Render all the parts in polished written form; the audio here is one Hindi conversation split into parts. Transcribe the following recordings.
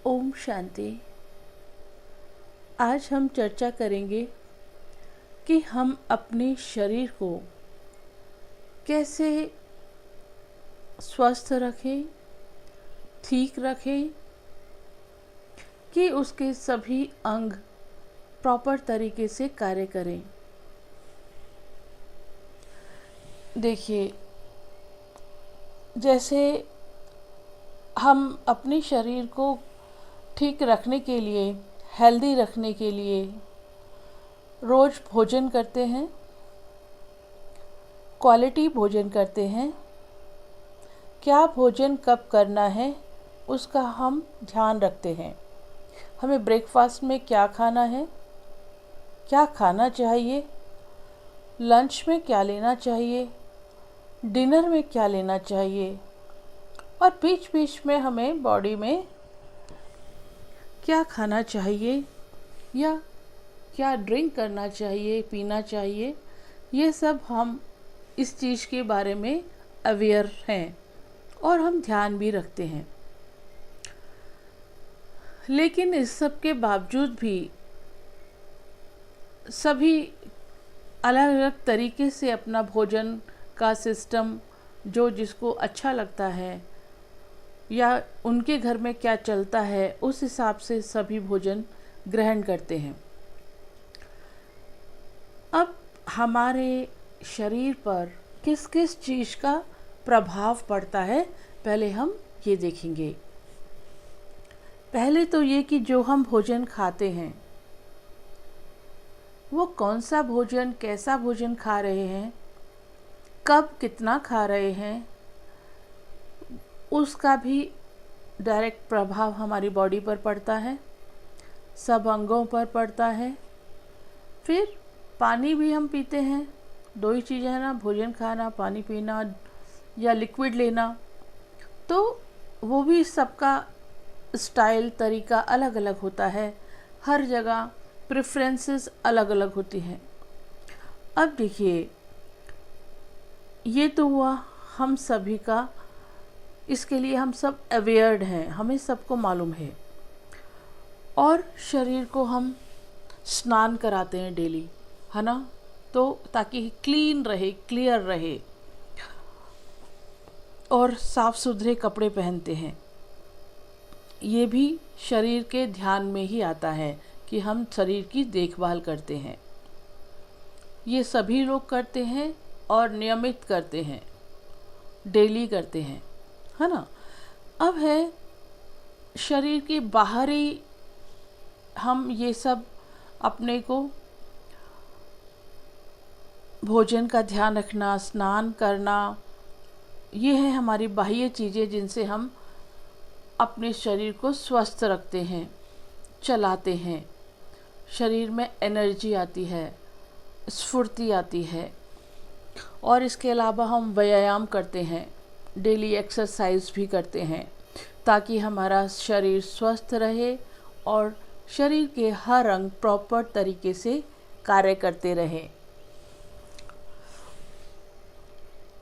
ओम शांति। आज हम चर्चा करेंगे कि हम अपने शरीर को कैसे स्वस्थ रखें, ठीक रखें कि उसके सभी अंग प्रॉपर तरीके से कार्य करें। देखिए, जैसे हम अपने शरीर को ठीक रखने के लिए, हेल्दी रखने के लिए रोज़ भोजन करते हैं, क्वालिटी भोजन करते हैं। क्या भोजन कब करना है उसका हम ध्यान रखते हैं। हमें ब्रेकफास्ट में क्या खाना है, क्या खाना चाहिए, लंच में क्या लेना चाहिए, डिनर में क्या लेना चाहिए, और बीच बीच में हमें बॉडी में क्या खाना चाहिए या क्या ड्रिंक करना चाहिए, पीना चाहिए। ये सब हम इस चीज़ के बारे में अवेयर हैं और हम ध्यान भी रखते हैं। लेकिन इस सब के बावजूद भी सभी अलग अलग तरीके से अपना भोजन का सिस्टम, जो जिसको अच्छा लगता है या उनके घर में क्या चलता है, उस हिसाब से सभी भोजन ग्रहण करते हैं। अब हमारे शरीर पर किस किस चीज़ का प्रभाव पड़ता है, पहले हम ये देखेंगे। पहले तो ये कि जो हम भोजन खाते हैं वो कौन सा भोजन, कैसा भोजन खा रहे हैं, कब कितना खा रहे हैं, उसका भी डायरेक्ट प्रभाव हमारी बॉडी पर पड़ता है, सब अंगों पर पड़ता है। फिर पानी भी हम पीते हैं, दो ही चीज़ें हैं ना, भोजन खाना, पानी पीना या लिक्विड लेना। तो वो भी सबका स्टाइल, तरीका अलग अलग होता है, हर जगह प्रेफरेंसेस अलग अलग होती हैं। अब देखिए, ये तो हुआ हम सभी का, इसके लिए हम सब अवेयर्ड हैं, हमें सबको मालूम है। और शरीर को हम स्नान कराते हैं डेली, है ना, तो ताकि क्लीन रहे, क्लियर रहे, और साफ सुथरे कपड़े पहनते हैं। ये भी शरीर के ध्यान में ही आता है कि हम शरीर की देखभाल करते हैं। ये सभी लोग करते हैं और नियमित करते हैं, डेली करते हैं, है ना। अब है शरीर के बाहरी, हम ये सब अपने को भोजन का ध्यान रखना, स्नान करना, ये है हमारी बाह्य चीज़ें जिनसे हम अपने शरीर को स्वस्थ रखते हैं, चलाते हैं। शरीर में एनर्जी आती है, स्फूर्ति आती है। और इसके अलावा हम व्यायाम करते हैं, डेली एक्सरसाइज भी करते हैं, ताकि हमारा शरीर स्वस्थ रहे और शरीर के हर अंग प्रॉपर तरीके से कार्य करते रहे।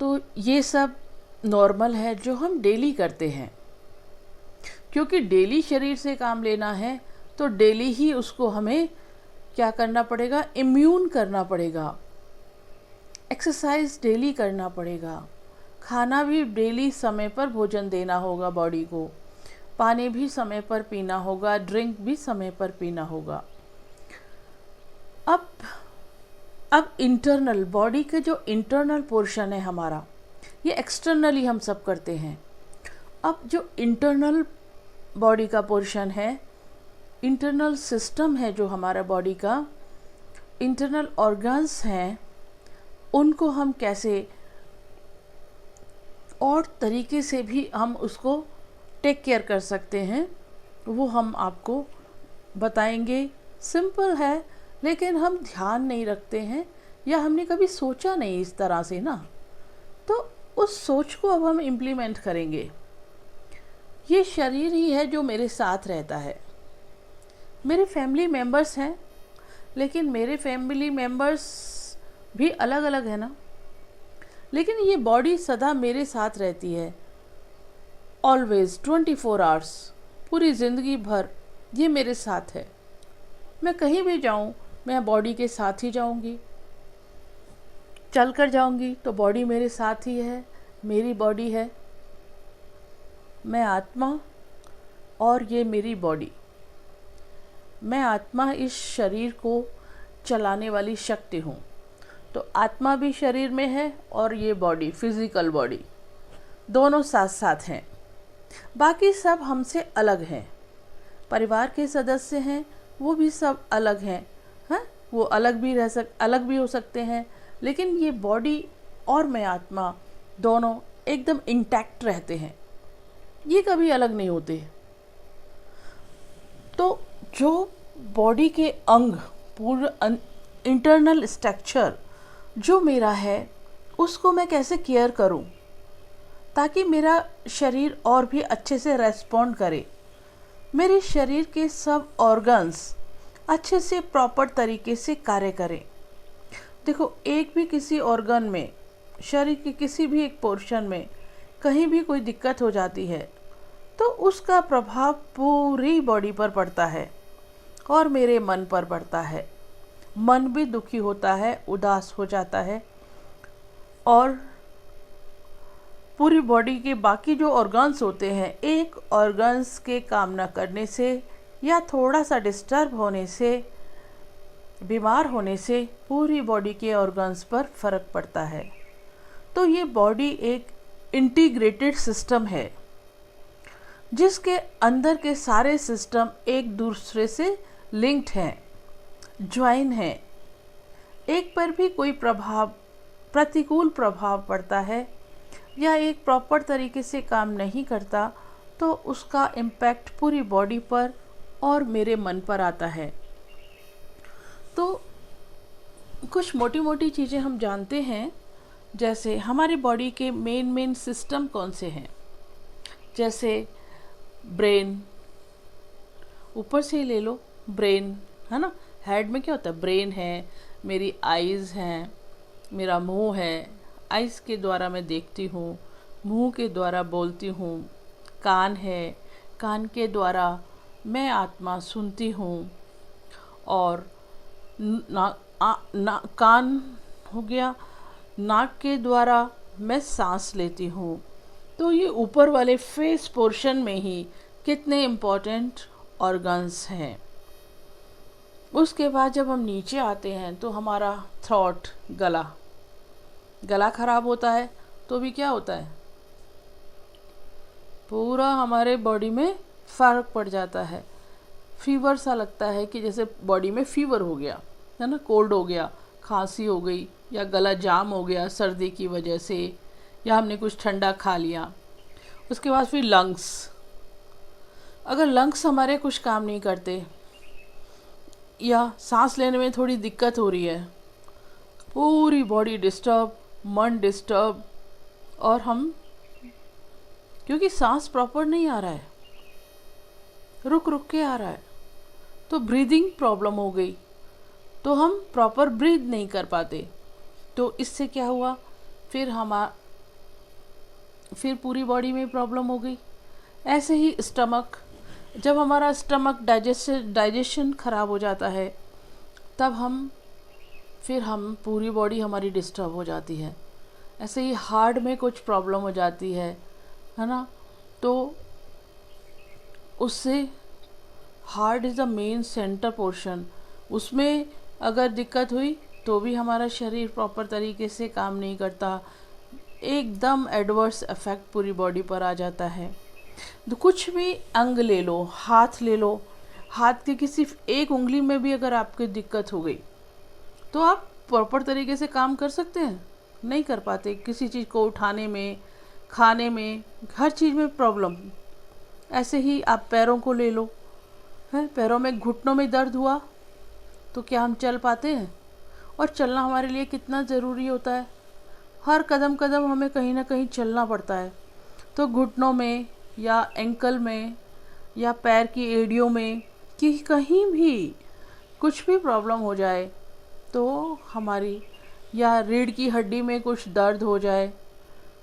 तो ये सब नॉर्मल है जो हम डेली करते हैं, क्योंकि डेली शरीर से काम लेना है तो डेली ही उसको हमें क्या करना पड़ेगा, इम्यून करना पड़ेगा, एक्सरसाइज डेली करना पड़ेगा, खाना भी डेली समय पर भोजन देना होगा बॉडी को, पानी भी समय पर पीना होगा, ड्रिंक भी समय पर पीना होगा। अब इंटरनल बॉडी के जो इंटरनल पोर्शन है हमारा, ये एक्सटर्नली हम सब करते हैं। अब जो इंटरनल बॉडी का पोर्शन है, इंटरनल सिस्टम है जो हमारा बॉडी का, इंटरनल ऑर्गन्स हैं, उनको हम कैसे और तरीके से भी हम उसको टेक केयर कर सकते हैं, वो हम आपको बताएंगे। सिंपल है, लेकिन हम ध्यान नहीं रखते हैं या हमने कभी सोचा नहीं इस तरह से ना, तो उस सोच को अब हम इम्प्लीमेंट करेंगे। ये शरीर ही है जो मेरे साथ रहता है। मेरे फैमिली मेम्बर्स हैं, लेकिन मेरे फैमिली मेम्बर्स भी अलग अलग है ना, लेकिन ये बॉडी सदा मेरे साथ रहती है, ऑलवेज 24 आवर्स। पूरी ज़िंदगी भर ये मेरे साथ है। मैं कहीं भी जाऊँ, मैं बॉडी के साथ ही जाऊँगी। चल कर जाऊँगी तो बॉडी मेरे साथ ही है, मेरी बॉडी है। मैं आत्मा और ये मेरी बॉडी। मैं आत्मा इस शरीर को चलाने वाली शक्ति हूँ। तो आत्मा भी शरीर में है और ये बॉडी, फिज़िकल बॉडी, दोनों साथ साथ हैं। बाकी सब हमसे अलग हैं। परिवार के सदस्य हैं, वो भी सब अलग हैं। हाँ, वो अलग भी हो सकते हैं, लेकिन ये बॉडी और मैं आत्मा दोनों एकदम इंटैक्ट रहते हैं। ये कभी अलग नहीं होते। तो जो बॉडी के अंग, पूरा इंटरनल स्ट्रक्चर जो मेरा है, उसको मैं कैसे केयर करूं ताकि मेरा शरीर और भी अच्छे से रेस्पॉन्ड करे, मेरे शरीर के सब ऑर्गन्स अच्छे से प्रॉपर तरीके से कार्य करें। देखो, एक भी किसी ऑर्गन में, शरीर के किसी भी एक पोर्शन में कहीं भी कोई दिक्कत हो जाती है तो उसका प्रभाव पूरी बॉडी पर पड़ता है और मेरे मन पर पड़ता है। मन भी दुखी होता है, उदास हो जाता है और पूरी बॉडी के बाकी जो ऑर्गन्स होते हैं, एक ऑर्गन्स के काम न करने से या थोड़ा सा डिस्टर्ब होने से, बीमार होने से पूरी बॉडी के ऑर्गन्स पर फर्क पड़ता है। तो ये बॉडी एक इंटीग्रेटेड सिस्टम है जिसके अंदर के सारे सिस्टम एक दूसरे से लिंक्ड हैं, ज्वाइन हैं। एक पर भी कोई प्रतिकूल प्रभाव पड़ता है या एक प्रॉपर तरीके से काम नहीं करता तो उसका इम्पैक्ट पूरी बॉडी पर और मेरे मन पर आता है। तो कुछ मोटी मोटी चीज़ें हम जानते हैं, जैसे हमारी बॉडी के मेन सिस्टम कौन से हैं। जैसे ब्रेन, ऊपर से ही ले लो, ब्रेन है ना। हेड में क्या होता है? ब्रेन है, मेरी आइज़ हैं, मेरा मुंह है, आइज़ के द्वारा मैं देखती हूँ, मुंह के द्वारा बोलती हूँ, कान है, कान के द्वारा मैं आत्मा सुनती हूँ, और कान हो गया, नाक के द्वारा मैं सांस लेती हूँ। तो ये ऊपर वाले फेस पोर्शन में ही कितने इम्पोर्टेंट ऑर्गन्स हैं। उसके बाद जब हम नीचे आते हैं तो हमारा थ्रोट, गला खराब होता है तो भी क्या होता है, पूरा हमारे बॉडी में फ़र्क पड़ जाता है। फीवर सा लगता है कि जैसे बॉडी में फीवर हो गया है ना, कोल्ड हो गया, खांसी हो गई, या गला जाम हो गया सर्दी की वजह से, या हमने कुछ ठंडा खा लिया। उसके बाद फिर लंग्स, अगर लंग्स हमारे कुछ काम नहीं करते या सांस लेने में थोड़ी दिक्कत हो रही है, पूरी बॉडी डिस्टर्ब, मन डिस्टर्ब, और हम क्योंकि सांस प्रॉपर नहीं आ रहा है, रुक रुक के आ रहा है, तो ब्रीदिंग प्रॉब्लम हो गई, तो हम प्रॉपर ब्रीद नहीं कर पाते। तो इससे क्या हुआ, फिर पूरी बॉडी में प्रॉब्लम हो गई। ऐसे ही स्टमक, जब हमारा स्टमक डाइजेशन ख़राब हो जाता है तब हम पूरी बॉडी हमारी डिस्टर्ब हो जाती है। ऐसे ही हार्ट में कुछ प्रॉब्लम हो जाती है ना, तो उससे heart is the main centre portion, उसमें अगर दिक्कत हुई तो भी हमारा शरीर प्रॉपर तरीके से काम नहीं करता, एकदम एडवर्स इफ़ेक्ट पूरी बॉडी पर आ जाता है। तो कुछ भी अंग ले लो, हाथ ले लो, हाथ के किसी एक उंगली में भी अगर आपकी दिक्कत हो गई तो आप प्रॉपर तरीके से काम कर सकते हैं? नहीं कर पाते। किसी चीज़ को उठाने में, खाने में, हर चीज़ में प्रॉब्लम। ऐसे ही आप पैरों को ले लो, है, पैरों में, घुटनों में दर्द हुआ तो क्या हम चल पाते हैं? और चलना हमारे लिए कितना ज़रूरी होता है, हर कदम कदम हमें कहीं ना कहीं चलना पड़ता है। तो घुटनों में या एंकल में या पैर की एड़ियों में कि कहीं भी कुछ भी प्रॉब्लम हो जाए तो हमारी, या रीढ़ की हड्डी में कुछ दर्द हो जाए,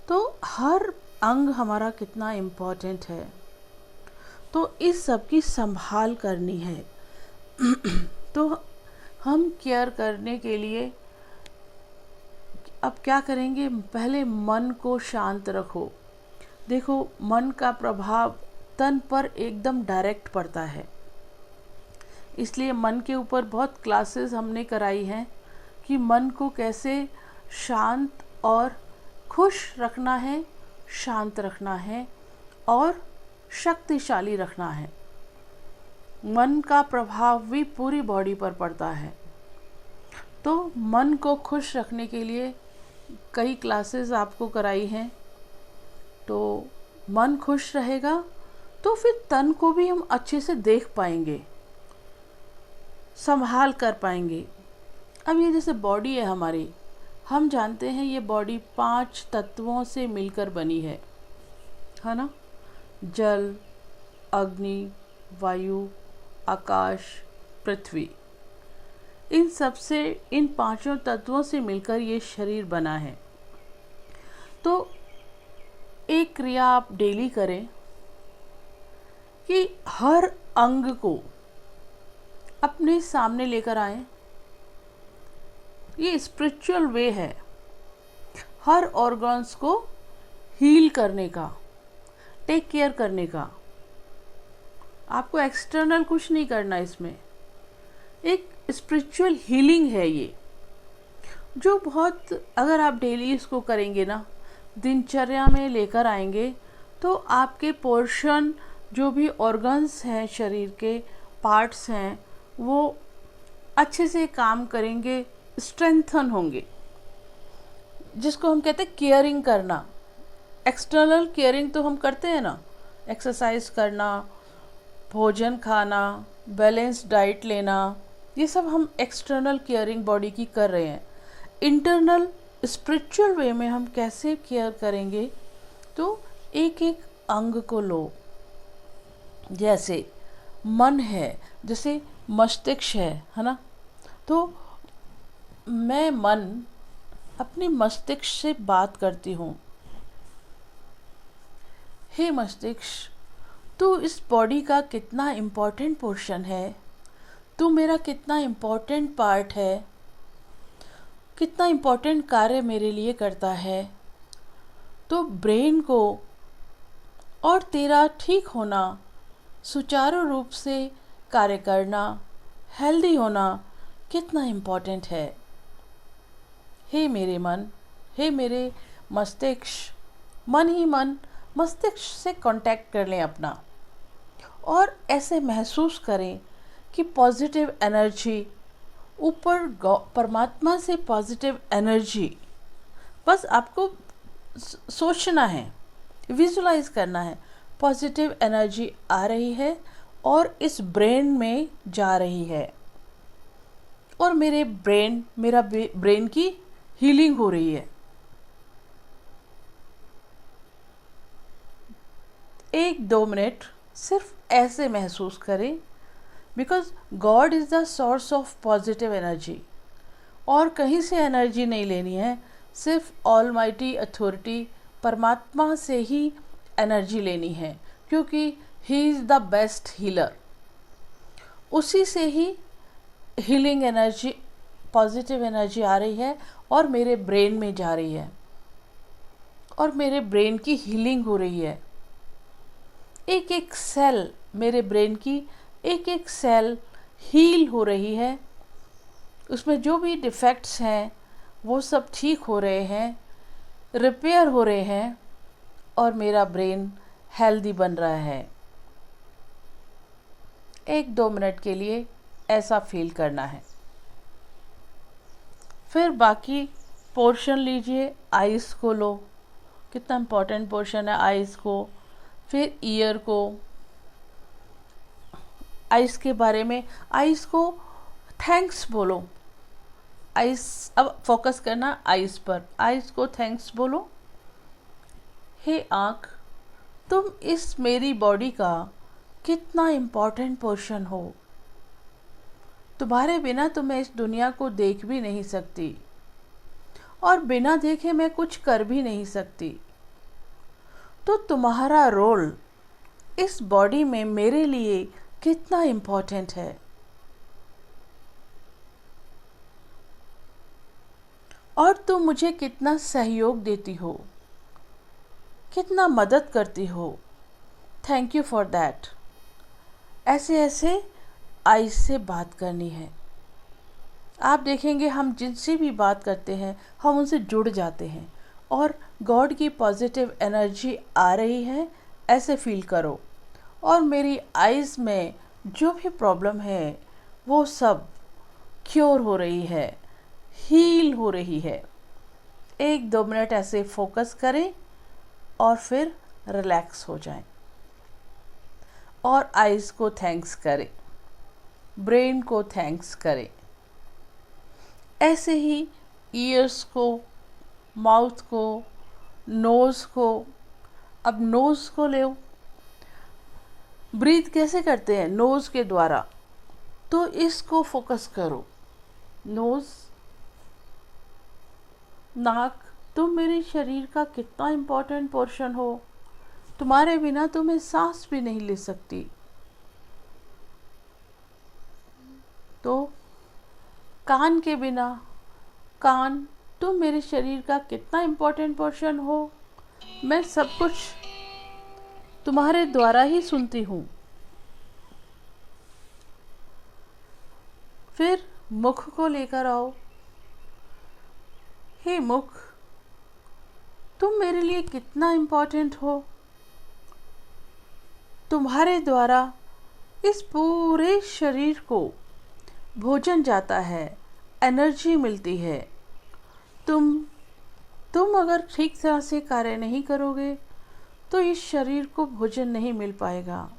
तो हर अंग हमारा कितना इम्पोर्टेंट है। तो इस सब की संभाल करनी है। तो हम केयर करने के लिए अब क्या करेंगे, पहले मन को शांत रखो। देखो, मन का प्रभाव तन पर एकदम डायरेक्ट पड़ता है, इसलिए मन के ऊपर बहुत क्लासेस हमने कराई हैं कि मन को कैसे शांत और खुश रखना है, शांत रखना है और शक्तिशाली रखना है। मन का प्रभाव भी पूरी बॉडी पर पड़ता है। तो मन को खुश रखने के लिए कई क्लासेस आपको कराई हैं। तो मन खुश रहेगा तो फिर तन को भी हम अच्छे से देख पाएंगे, संभाल कर पाएंगे। अब ये जैसे बॉडी है हमारी, हम जानते हैं ये बॉडी 5 तत्वों से मिलकर बनी है ना? जल, अग्नि, वायु, आकाश, पृथ्वी। इन सब से, इन 5 तत्वों से मिलकर ये शरीर बना है। तो एक क्रिया आप डेली करें कि हर अंग को अपने सामने लेकर आएं। ये स्पिरिचुअल वे है हर ऑर्गन्स को हील करने का, टेक केयर करने का। आपको एक्सटर्नल कुछ नहीं करना, इसमें एक स्पिरिचुअल हीलिंग है ये, जो बहुत, अगर आप डेली इसको करेंगे ना, दिनचर्या में लेकर आएंगे, तो आपके पोर्शन, जो भी ऑर्गन्स हैं, शरीर के पार्ट्स हैं, वो अच्छे से काम करेंगे, स्ट्रेंथन होंगे, जिसको हम कहते हैं केयरिंग करना। एक्सटर्नल केयरिंग तो हम करते हैं ना, एक्सरसाइज करना, भोजन खाना, बैलेंस डाइट लेना, ये सब हम एक्सटर्नल केयरिंग बॉडी की कर रहे हैं। इंटरनल स्पिरिचुअल वे में हम कैसे केयर करेंगे, तो एक एक अंग को लो। जैसे मन है, जैसे मस्तिष्क है ना? तो मैं मन अपने मस्तिष्क से बात करती हूँ, हे मस्तिष्क, तू इस बॉडी का कितना इम्पोर्टेंट पोर्शन है, तू मेरा कितना इम्पोर्टेंट पार्ट है, कितना इम्पोर्टेंट कार्य मेरे लिए करता है। तो ब्रेन को और तेरा ठीक होना, सुचारू रूप से कार्य करना, हेल्दी होना कितना इम्पोर्टेंट है। हे मेरे मन, हे मेरे मस्तिष्क, मन ही मन मस्तिष्क से कांटेक्ट कर लें अपना, और ऐसे महसूस करें कि पॉजिटिव एनर्जी ऊपर, परमात्मा से पॉजिटिव एनर्जी, बस आपको सोचना है, विजुलाइज करना है, पॉजिटिव एनर्जी आ रही है और इस ब्रेन में जा रही है, और मेरा ब्रेन की हीलिंग हो रही है। 1-2 मिनट सिर्फ ऐसे महसूस करें, because God is the source of positive energy, और कहीं से एनर्जी नहीं लेनी है, सिर्फ ऑलमाइटी अथॉरिटी परमात्मा से ही एनर्जी लेनी है, क्योंकि he is the best healer. उसी से ही हीलिंग एनर्जी, पॉजिटिव एनर्जी आ रही है और मेरे ब्रेन में जा रही है, और मेरे ब्रेन की हीलिंग हो रही है। एक एक सेल, मेरे ब्रेन की एक एक सेल हील हो रही है, उसमें जो भी डिफेक्ट्स हैं वो सब ठीक हो रहे हैं, रिपेयर हो रहे हैं, और मेरा ब्रेन हेल्दी बन रहा है। 1-2 मिनट के लिए ऐसा फील करना है। फिर बाकी पोर्शन लीजिए, आइज़ को लो, कितना इम्पोर्टेंट पोर्शन है आइज़ को। फिर ईयर को, आइज़ के बारे में, आइज़ को थैंक्स बोलो। आइज़, अब फोकस करना आइज़ पर, आइज़ को थैंक्स बोलो। हे आँख, तुम इस मेरी बॉडी का कितना इम्पोर्टेंट पोर्शन हो, तुम्हारे बिना तो मैं इस दुनिया को देख भी नहीं सकती, और बिना देखे मैं कुछ कर भी नहीं सकती। तो तुम्हारा रोल इस बॉडी में मेरे लिए कितना इम्पोर्टेंट है। और तुम मुझे कितना सहयोग देती हो, कितना मदद करती हो। Thank you for that. ऐसे ऐसे आइज से बात करनी है। आप देखेंगे हम जिनसे भी बात करते हैं हम उनसे जुड़ जाते हैं और गॉड की पॉजिटिव एनर्जी आ रही है, ऐसे फील करो। और मेरी आइज़ में जो भी प्रॉब्लम है वो सब क्योर हो रही है, हील हो रही है। 1-2 मिनट ऐसे फोकस करें और फिर रिलैक्स हो जाएं और आइज़ को थैंक्स करें, ब्रेन को थैंक्स करें। ऐसे ही ईयर्स को, माउथ को, नोज़ को। अब नोज़ को ले, ब्रीथ कैसे करते हैं? नोज़ के द्वारा। तो इसको फोकस करो। नोज़, नाक। तुम मेरे शरीर का कितना इम्पोर्टेंट पोर्शन हो, तुम्हारे बिना तो मैं सांस भी नहीं ले सकती। तो कान के बिना, कान, तुम मेरे शरीर का कितना इम्पोर्टेंट पोर्शन हो, मैं सब कुछ तुम्हारे द्वारा ही सुनती हूँ। फिर मुख को लेकर आओ। हे मुख, तुम मेरे लिए कितना इम्पोर्टेंट हो, तुम्हारे द्वारा इस पूरे शरीर को भोजन जाता है, एनर्जी मिलती है। तुम अगर ठीक तरह से कार्य नहीं करोगे तो इस शरीर को भोजन नहीं मिल पाएगा।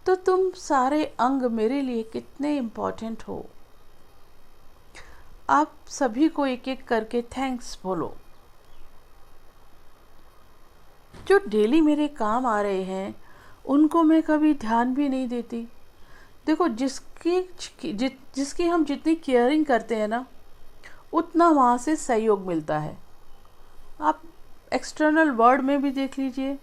तो तुम सारे अंग मेरे लिए कितने इम्पोर्टेंट हो। आप सभी को एक एक करके थैंक्स बोलो। जो डेली मेरे काम आ रहे हैं उनको मैं कभी ध्यान भी नहीं देती। देखो, जिसकी हम जितनी केयरिंग करते हैं ना, उतना वहाँ से सहयोग मिलता है। आप एक्सटर्नल वर्ल्ड में भी देख लीजिए,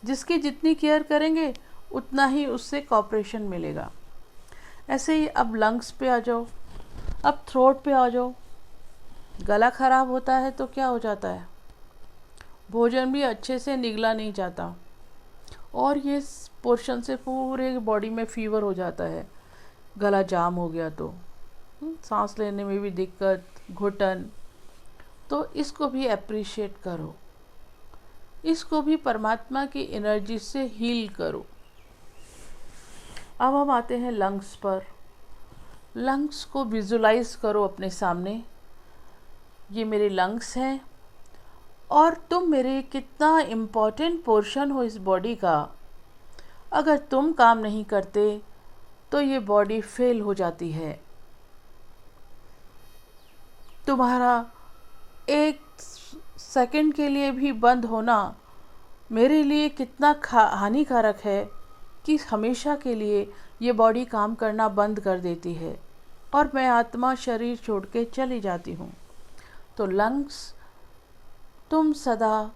जिसकी जितनी केयर करेंगे उतना ही उससे कॉपरेशन मिलेगा। ऐसे ही अब लंग्स पे आ जाओ, अब थ्रोट पे आ जाओ। गला खराब होता है तो क्या हो जाता है? भोजन भी अच्छे से निगला नहीं जाता और ये पोर्शन से पूरे बॉडी में फीवर हो जाता है। गला जाम हो गया तो सांस लेने में भी दिक्कत, घुटन। तो इसको भी अप्रिशिएट करो, इसको भी परमात्मा की एनर्जी से हील करो। अब हम आते हैं लंग्स पर। लंग्स को विजुलाइज करो अपने सामने। ये मेरे लंग्स हैं और तुम मेरे कितना इम्पोर्टेंट पोर्शन हो इस बॉडी का। अगर तुम काम नहीं करते तो ये बॉडी फेल हो जाती है। तुम्हारा एक सेकंड के लिए भी बंद होना मेरे लिए कितना हानिकारक है कि हमेशा के लिए ये बॉडी काम करना बंद कर देती है और मैं आत्मा शरीर छोड़ के चली जाती हूँ। तो लंग्स, तुम सदा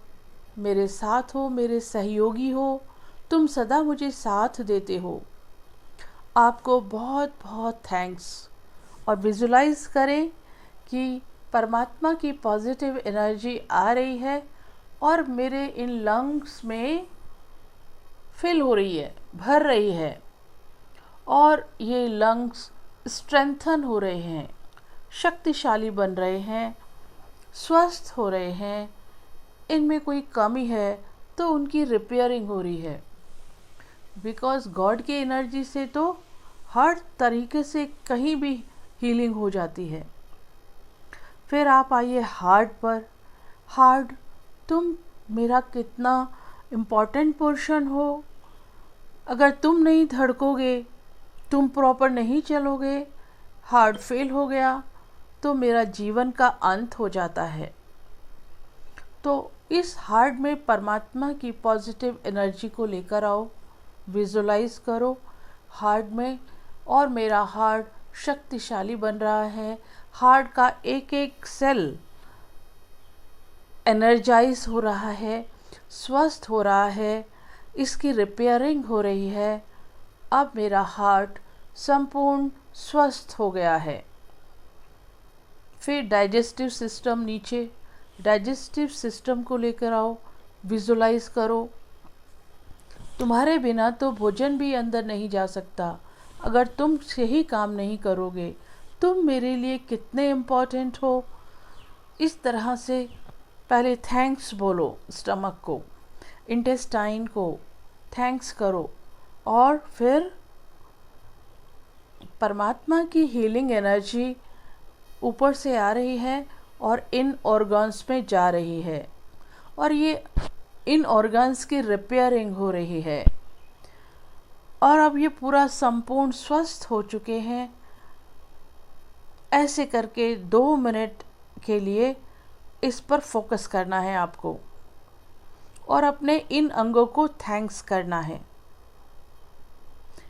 मेरे साथ हो, मेरे सहयोगी हो, तुम सदा मुझे साथ देते हो। आपको बहुत बहुत थैंक्स। और विजुलाइज करें कि परमात्मा की पॉजिटिव एनर्जी आ रही है और मेरे इन लंग्स में फिल हो रही है, भर रही है और ये लंग्स स्ट्रेंथन हो रहे हैं, शक्तिशाली बन रहे हैं, स्वस्थ हो रहे हैं। इनमें कोई कमी है तो उनकी रिपेयरिंग हो रही है। बिकॉज गॉड की एनर्जी से तो हर तरीके से कहीं भी हीलिंग हो जाती है। फिर आप आइए हार्ट पर। हार्ट, तुम मेरा कितना इम्पोर्टेंट पोर्शन हो। अगर तुम नहीं धड़कोगे, तुम प्रॉपर नहीं चलोगे, हार्ट फेल हो गया तो मेरा जीवन का अंत हो जाता है। तो इस हार्ट में परमात्मा की पॉजिटिव एनर्जी को लेकर आओ, विजुलाइज करो हार्ट में, और मेरा हार्ट शक्तिशाली बन रहा है। हार्ट का एक एक सेल एनर्जाइज हो रहा है, स्वस्थ हो रहा है, इसकी रिपेयरिंग हो रही है। अब मेरा हार्ट संपूर्ण स्वस्थ हो गया है। फिर डाइजेस्टिव सिस्टम, नीचे डाइजेस्टिव सिस्टम को लेकर आओ, विजुलाइज करो। तुम्हारे बिना तो भोजन भी अंदर नहीं जा सकता। अगर तुम सही काम नहीं करोगे, तुम मेरे लिए कितने इम्पोर्टेंट हो। इस तरह से पहले थैंक्स बोलो, स्टमक को, इंटेस्टाइन को थैंक्स करो, और फिर परमात्मा की हीलिंग एनर्जी ऊपर से आ रही है और इन ऑर्गन्स में जा रही है, और ये इन ऑर्गन्स की रिपेयरिंग हो रही है, और अब ये पूरा संपूर्ण स्वस्थ हो चुके हैं। ऐसे करके 2 मिनट के लिए इस पर फोकस करना है आपको, और अपने इन अंगों को थैंक्स करना है।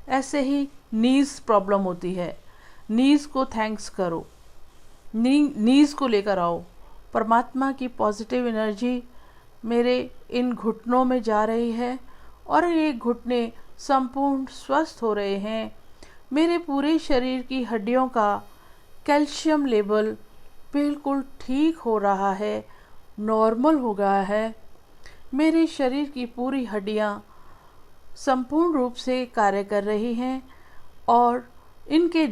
ऐसे ही नीज़ प्रॉब्लम होती है, नीज़ को थैंक्स करो, नीज़ को लेकर आओ। परमात्मा की पॉजिटिव एनर्जी मेरे इन घुटनों में जा रही है, और ये घुटने संपूर्ण स्वस्थ हो रहे हैं। मेरे पूरे शरीर की हड्डियों का कैल्शियम लेवल बिल्कुल ठीक हो रहा है, नॉर्मल हो गया है। मेरे शरीर की पूरी हड्डियाँ संपूर्ण रूप से कार्य कर रही हैं, और इनके